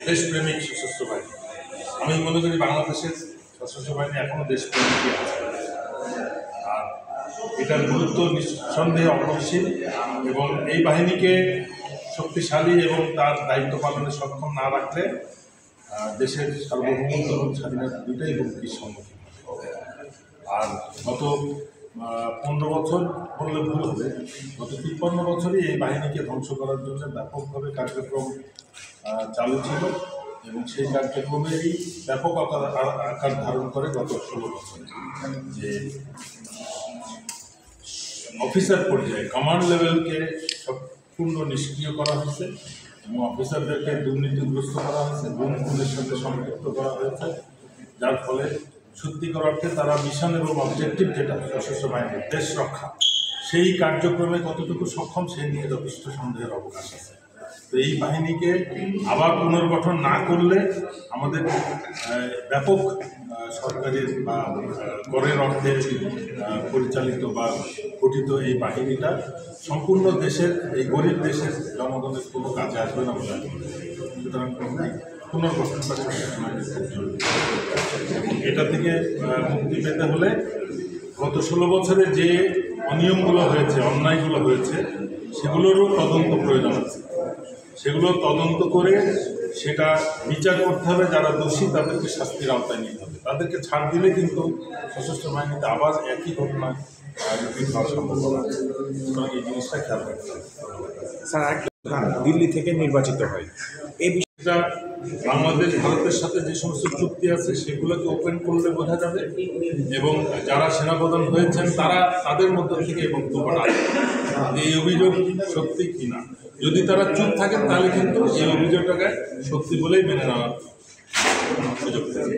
দেশপ্রেমিক সশস্ত্র বাহিনী। আমি মনে করি বাংলাদেশের সশস্ত্র বাহিনী এখনও দেশপ্রেমিকই আছে, আর এটার গুরুত্ব নিঃসন্দেহে অপরিসীম। এবং এই বাহিনীকে শক্তিশালী এবং তার দায়িত্ব পালনে সক্ষম না রাখলে দেশের সার্বভৌমত্ব এবং স্বাধীনতা দুটাই হুমকির সম্মুখীন। আর গত 15 বছর বললে ভুল হবে, গত 53 বছরই এই বাহিনীকে ধ্বংস করার জন্য ব্যাপকভাবে কার্যক্রম চালু ছিল, এবং সেই কার্যক্রমেরই ব্যাপক আকার ধারণ করে গত 16 বছরে। যে অফিসার পর্যায়ে কমান্ড লেভেলকে সম্পূর্ণ নিষ্ক্রিয় করা হয়েছে, এবং অফিসারদেরকে দুর্নীতিগ্রস্ত করা হয়েছে, গুমের সাথে সম্পৃক্ত করা হয়েছে, যার ফলে সত্যিকার অর্থে তারা মিশন এবং অবজেক্টিভ যেটা সশস্ত্র বাহিনীর দেশ রক্ষা, সেই কার্যক্রমে কতটুকু সক্ষম সেই নিয়ে যথেষ্ট সন্দেহের অবকাশ আছে। তো এই বাহিনীকে আবার পুনর্গঠন না করলে আমাদের ব্যাপক সরকারের বা করের অর্থে পরিচালিত বা গঠিত এই বাহিনীটা সম্পূর্ণ দেশের, এই গরিব দেশের জনগণের কোনো কাজে আসবে না বলে সুতরাং পুনর্গঠনটা এটা থেকে মুক্তি পেতে হলে গত 16 বছরে যে অনিয়মগুলো হয়েছে, অন্যায়গুলো হয়েছে, সেগুলোরও তদন্ত প্রয়োজন আছে। সেগুলো তদন্ত করে সেটা বিচার করতে হবে, যারা দোষী তাদেরকে শাস্তির আওতায় নিতে হবে। তাদেরকে ছাড় দিলে কিন্তু সশস্ত্র বাহিনীতে আবার একই ঘটনা সম্ভব হবে। সুতরাং এই জিনিসটা খেয়াল রাখতে হবে। স্যার, দিল্লি থেকে নির্বাচিত হয়, এই বিষয়টা বাংলাদেশ ভারতের সাথে যে সমস্ত চুক্তি আছে সেগুলোকে ওপেন করলে বোঝা যাবে, এবং যারা সেনাপ্রধান হয়েছেন তারা তাদের মধ্য থেকে এই বক্তব্যটা এই অভিযোগ সত্যি কিনা। যদি তারা চুপ থাকেন তাহলে কিন্তু এই অভিযোগটাকে সত্যি বলেই মেনে নেওয়ার সুযোগ থাকে।